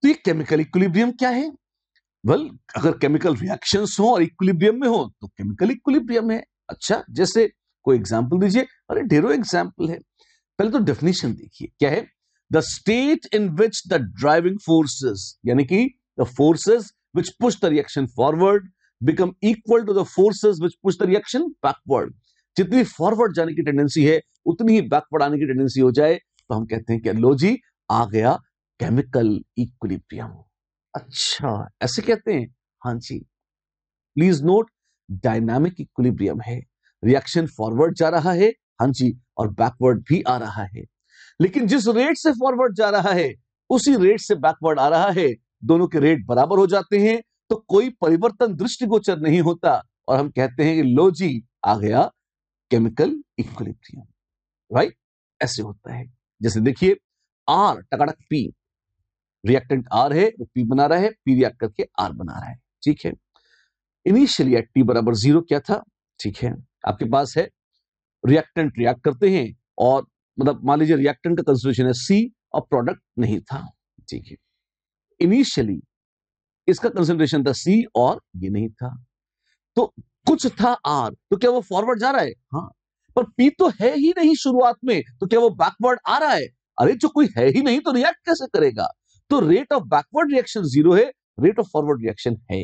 तो ये chemical equilibrium क्या है? वेल, अगर केमिकल रिएक्शंस हो और इक्विलिब्रियम में हो तो केमिकल इक्विलिब्रियम है। अच्छा, जैसे कोई एग्जांपल दीजिए। अरे ढेरों एग्जांपल है। पहले तो डेफिनेशन देखिए क्या है। The state in which the driving forces, यानी कि the forces which push the reaction forward become equal to the forces which push the reaction backward. जितनी फॉरवर्ड जाने की टेंडेंसी है उतनी ही बैकवर्ड आने की टेंडेंसी हो जाए तो हम कहते हैं कि लो जी, आ गया केमिकल इक्विलिब्रियम। अच्छा, ऐसे कहते हैं? हाँ जी। प्लीज नोट, डायनामिक इक्विलिब्रियम है। रिएक्शन फॉरवर्ड जा रहा है, हाँ जी, और बैकवर्ड भी आ रहा है। लेकिन जिस रेट से फॉरवर्ड जा रहा है उसी रेट से बैकवर्ड आ रहा है। दोनों के रेट बराबर हो जाते हैं तो कोई परिवर्तन दृष्टिगोचर नहीं होता और हम कहते हैं कि लो जी, आ गया केमिकल इक्विलिब्रियम। राइट? ऐसे होता है। जैसे देखिए, आर टकाटक पी, रिएक्टेंट आर है, वो पी बना रहा है, पी रिएक्ट करके आर बना रहा है। ठीक है। इनिशियली एट टी बराबर 0 क्या था? ठीक है, आपके पास है रिएक्टेंट रिएक्ट करते हैं और मतलब मान लीजिए रिएक्टेंट का कंसंट्रेशन है सी और प्रोडक्ट नहीं था। ठीक है, इनिशियली इसका कंसंट्रेशन था सी और ये नहीं था, तो कुछ था आर, तो क्या वो फॉरवर्ड जा रहा है? हाँ, पर पी तो है ही नहीं शुरुआत में, तो क्या वो बैकवर्ड आ रहा है? अरे जो कोई है ही नहीं तो रिएक्ट कैसे करेगा? तो रेट ऑफ बैकवर्ड रिएक्शन 0 है, रेट ऑफ फॉरवर्ड रिएक्शन है।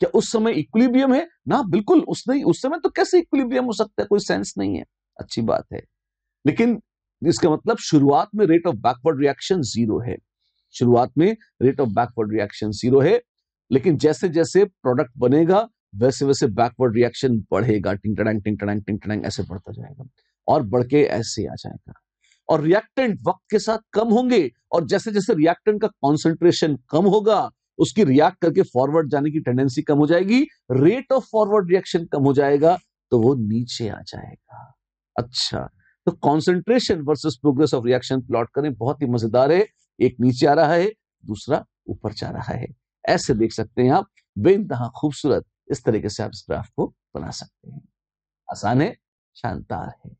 क्या उस समय इक्विलिब्रियम है ना? बिल्कुल, उस समय तो कैसे इक्विलिब्रियम हो सकता है? कोई सेंस नहीं है। अच्छी बात है, लेकिन इसका मतलब शुरुआत में रेट ऑफ बैकवर्ड रिएक्शन 0 है। शुरुआत में रेट ऑफ बैकवर्ड रिएक्शन 0 है, लेकिन जैसे जैसे प्रोडक्ट बनेगा वैसे वैसे बैकवर्ड रिएक्शन बढ़ेगा, टिंग टडंग टिंग टडंग टिंग टडंग ऐसे बढ़ता जाएगा और बढ़ के ऐसे आ जाएगा। और रिएक्टेंट वक्त के साथ कम होंगे और जैसे जैसे रिएक्टेंट का कॉन्सेंट्रेशन कम होगा उसकी रिएक्ट करके फॉरवर्ड जाने की टेंडेंसी कम हो जाएगी, रेट ऑफ फॉरवर्ड रिएक्शन कम हो जाएगा तो वो नीचे आ जाएगा। अच्छा, तो concentration versus progress of reaction plot करें, बहुत ही मजेदार है। एक नीचे आ रहा है, दूसरा ऊपर जा रहा है। ऐसे देख सकते हैं आप, बेइंतहा खूबसूरत। इस तरीके से आप इस ग्राफ को बना सकते हैं। आसान है, शानदार है।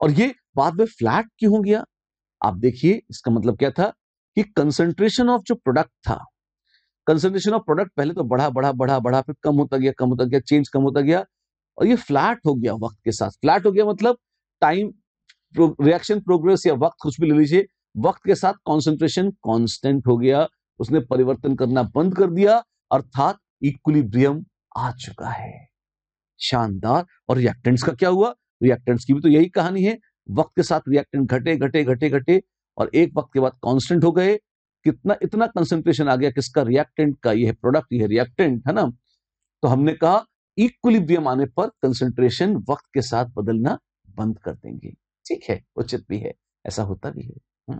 और ये बाद में फ्लैट क्यों हो गया? आप देखिए, इसका मतलब क्या था कि कंसंट्रेशन ऑफ जो प्रोडक्ट था, कंसंट्रेशन ऑफ प्रोडक्ट पहले तो बढ़ा बढ़ा बढ़ा बढ़ा, फिर कम होता गया, कम होता गया, चेंज कम होता गया और ये फ्लैट हो गया वक्त के साथ। फ्लैट हो गया मतलब टाइम, रिएक्शन प्रोग्रेस या वक्त कुछ भी ले लीजिए, वक्त के साथ कॉन्सेंट्रेशन कांस्टेंट हो गया, उसने परिवर्तन करना बंद कर दिया, अर्थात इक्विलिब्रियम आ चुका है। शानदार। और रिएक्टेंट्स का क्या हुआ? रिएक्टेंट्स की भी तो यही कहानी है। वक्त के साथ रिएक्टेंट घटे घटे घटे घटे और एक वक्त के बाद कांस्टेंट हो गए। कितना इतना कंसंट्रेशन आ गया किसका? रिएक्टेंट का। ये है प्रोडक्ट, ये है रिएक्टेंट, है ना? तो हमने कहा इक्विलिब्रियम आने पर कंसंट्रेशन वक्त के साथ बदलना बंद कर देंगे। ठीक है, उचित भी है, ऐसा होता भी है।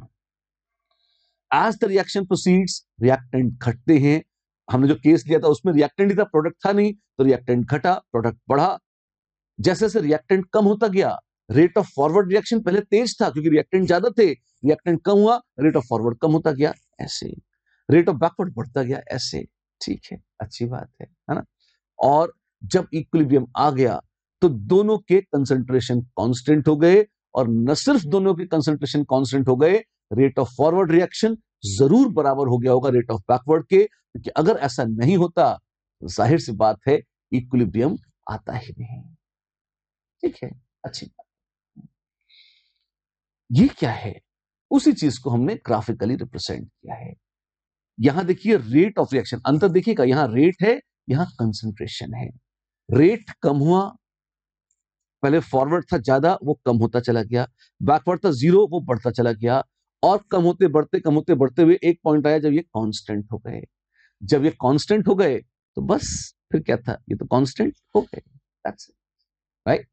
As the reaction proceeds, reactant घटते हैं। हमने जो केस लिया था उसमें रिएक्टेंट ही था, प्रोडक्ट था नहीं, तो रिएक्टेंट घटा, प्रोडक्ट बढ़ा। जैसे जैसे रिएक्टेंट कम होता गया, रेट ऑफ फॉरवर्ड रिएक्शन पहले तेज था क्योंकि रिएक्टेंट ज्यादा थे, रिएक्टेंट कम हुआ, रेट ऑफ फॉरवर्ड कम होता गया, ऐसे। रेट ऑफ बैकवर्ड बढ़ता गया, ऐसे। ठीक है, अच्छी बात है ना? और जब इक्विलिब्रियम आ गया तो दोनों के कंसंट्रेशन कांस्टेंट हो गए और न सिर्फ दोनों के कंसंट्रेशन कांस्टेंट हो गए, रेट ऑफ फॉरवर्ड रिएक्शन जरूर बराबर हो गया होगा रेट ऑफ बैकवर्ड के, क्योंकि अगर ऐसा नहीं होता तो जाहिर सी बात है इक्विलिब्रियम आता ही नहीं। ठीक है, अच्छी बात। ये क्या है? उसी चीज को हमने ग्राफिकली रिप्रेजेंट किया है। यहां देखिए रेट ऑफ रिएक्शन, अंतर देखिएगा, यहां रेट है, यहां कंसंट्रेशन है। रेट कम हुआ, पहले फॉरवर्ड था ज्यादा, वो कम होता चला गया, बैकवर्ड था 0, वो बढ़ता चला गया, और कम होते बढ़ते हुए एक पॉइंट आया जब ये कांस्टेंट हो गए। जब ये कांस्टेंट हो गए तो बस फिर क्या था, ये तो कांस्टेंट हो गए। That's it, right?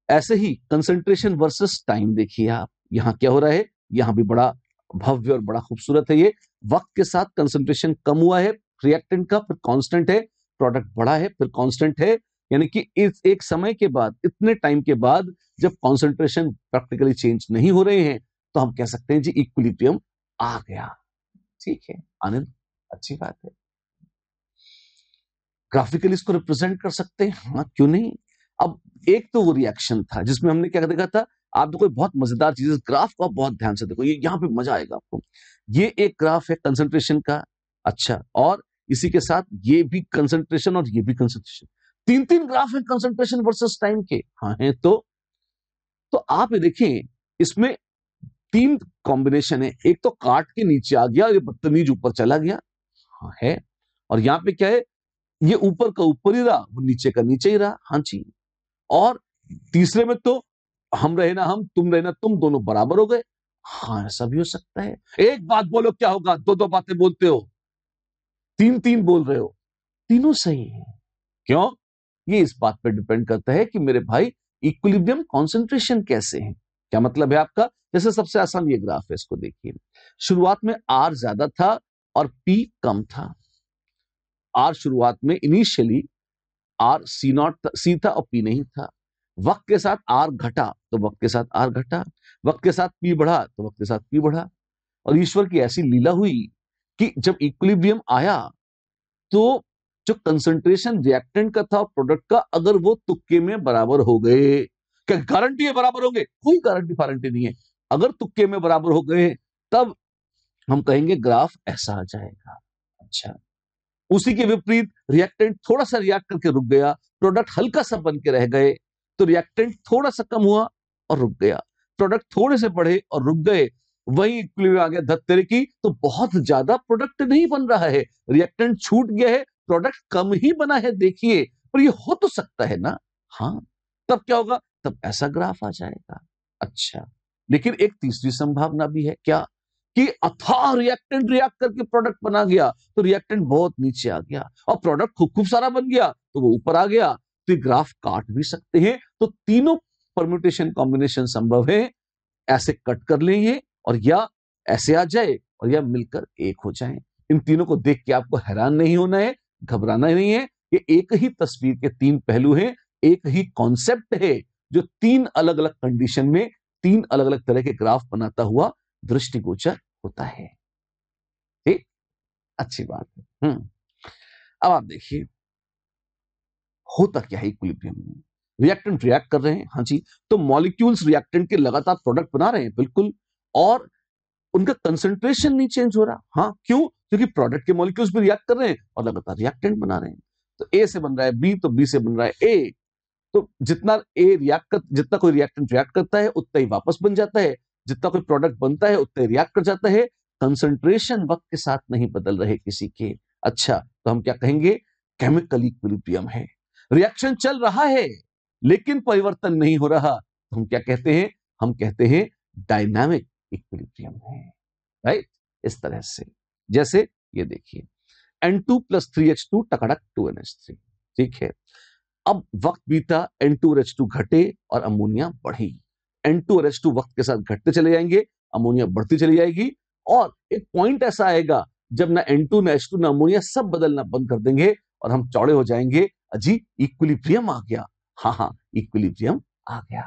ऐसे ही कंसंट्रेशन वर्सेस टाइम देखिए आप, यहां क्या हो रहा है, यहां भी बड़ा भव्य और बड़ा खूबसूरत है। ये वक्त के साथ कंसंट्रेशन कम हुआ है रिएक्टेंट का, फिर कांस्टेंट है, प्रोडक्ट बढ़ा है, फिर कांस्टेंट है। यानी कि इस एक समय के बाद, इतने टाइम के बाद जब कॉन्सेंट्रेशन प्रैक्टिकली चेंज नहीं हो रहे हैं तो हम कह सकते हैं जी इक्विलिब्रियम आ गया। ठीक है आनंद, अच्छी बात है। ग्राफिकली इसको रिप्रेजेंट कर सकते हैं, हाँ क्यों नहीं। अब एक तो वो रिएक्शन था जिसमें हमने क्या देखा था, आप देखो बहुत मजेदार चीज, ग्राफ को आप बहुत ध्यान से देखो, ये यहां पे मजा आएगा आपको। ये एक ग्राफ है कंसंट्रेशन का। अच्छा, और इसी के साथ ये भी कंसंट्रेशन और ये भी कंसंट्रेशन, तीन तीन ग्राफ है कंसंट्रेशन वर्सेस टाइम के। हाँ है, तो आप ये देखें, इसमें तीन कॉम्बिनेशन है। एक तो काट के नीचे आ गया, ये बदतमीज ऊपर चला गया। हाँ है, और यहां पे क्या है, ये ऊपर का ऊपर ही रहा, वो नीचे का नीचे ही रहा। हाँ जी, और तीसरे में तो हम रहे ना हम, तुम रहे ना तुम, दोनों बराबर हो गए। हाँ, ऐसा भी हो सकता है। एक बात बोलो, क्या होगा? दो दो बातें बोलते हो, तीन तीन बोल रहे हो, तीनों सही है। क्यों? ये इस बात पर डिपेंड करता है कि मेरे भाई इक्विलिब्रियम कॉन्सेंट्रेशन कैसे है। क्या मतलब है आपका? जैसे सबसे आसान ये ग्राफ है, इसको देखिए। शुरुआत में आर ज्यादा था और पी कम था। आर शुरुआत में इनिशियली आर सी नॉट सी था और पी नहीं था। वक्त के साथ आर घटा तो वक्त के साथ आर घटा, वक्त के साथ पी बढ़ा तो वक्त के साथ पी बढ़ा। और ईश्वर की ऐसी लीला हुई कि जब इक्विलिब्रियम आया तो जो कंसंट्रेशन रिएक्टेंट का था प्रोडक्ट का, अगर वो तुक्के में बराबर हो गए, क्या गारंटी है बराबर होंगे? कोई गारंटी फारंटी नहीं है। अगर तुक्के में बराबर हो गए तब हम कहेंगे ग्राफ ऐसा आ जाएगा। अच्छा, उसी के विपरीत रिएक्टेंट थोड़ा सा रिएक्ट करके रुक गया, प्रोडक्ट हल्का सा बन के रह गए, तो रिएक्टेंट थोड़ा सा कम हुआ और रुक गया, प्रोडक्ट थोड़े से बढ़े और रुक गए, वही इक्विलिब्रियम आ गया धत्तेरे की, तो बहुत ज्यादा प्रोडक्ट नहीं बन रहा है, रिएक्टेंट छूट गया है, प्रोडक्ट कम ही बना है, देखिए। पर ये हो तो सकता है ना? हाँ, तब क्या होगा? तब ऐसा ग्राफ आ जाएगा। अच्छा, लेकिन एक तीसरी संभावना भी है, क्या? कि अथाह रिएक्टेंट रिएक्ट करके प्रोडक्ट बना गया, तो रिएक्टेंट बहुत नीचे आ गया और प्रोडक्ट खूब खूब सारा बन गया तो वो ऊपर आ गया। तो ये ग्राफ काट भी सकते हैं। तो तीनों परम्यूटेशन कॉम्बिनेशन संभव है। ऐसे कट कर लेंगे और या ऐसे आ जाए और या मिलकर एक हो जाए। इन तीनों को देख के आपको हैरान नहीं होना है, घबराना नहीं है। ये एक ही तस्वीर के तीन पहलू हैं, एक ही कॉन्सेप्ट है जो तीन अलग अलग कंडीशन में तीन अलग अलग तरह के ग्राफ बनाता हुआ दृष्टिगोचर होता है। ठीक, अच्छी बात है। अब आप देखिए होता क्या है इक्विलिब्रियम में। रिएक्टेंट रिएक्ट कर रहे हैं, हाँ जी, तो मॉलिक्यूल्स रिएक्टेंट के लगातार प्रोडक्ट बना रहे हैं, बिल्कुल, और उनका कंसंट्रेशन नहीं चेंज हो रहा। हाँ, क्यों? क्योंकि प्रोडक्ट के मॉलिक्यूल्स भी रिएक्ट कर रहे हैं और लगातार रिएक्टेंट बना रहे हैं। तो ए से बन रहा है बी, तो बी से बन रहा है ए। तो जितना कोई रिएक्टेंट रिएक्ट करता है उतना ही वापस बन जाता है, जितना कोई प्रोडक्ट बनता है उतना ही रिएक्ट कर जाता है। कंसंट्रेशन वक्त के साथ नहीं बदल रहे किसी के। अच्छा, तो हम क्या कहेंगे? केमिकल इक्विलिब्रियम है। रिएक्शन चल रहा है लेकिन परिवर्तन नहीं हो रहा, तो हम क्या कहते हैं? हम कहते हैं डायनामिक इक्विलिब्रियम है। राइट, इस तरह से। जैसे ये देखिए, N2 + 3H2 टकड़क 2NH3। ठीक है, अब वक्त बीता, N2 और H2 घटे और अमोनिया बढ़ी। N2 और H2 वक्त के साथ घटते चले जाएंगे, अमोनिया बढ़ती चली जाएगी, और एक पॉइंट ऐसा आएगा जब ना N2 ना H2 ना अमोनिया सब बदलना बंद कर देंगे और हम चौड़े हो जाएंगे। अजी, इक्विलिब्रियम आ गया। हाँ हाँ, इक्विलिब्रियम आ गया।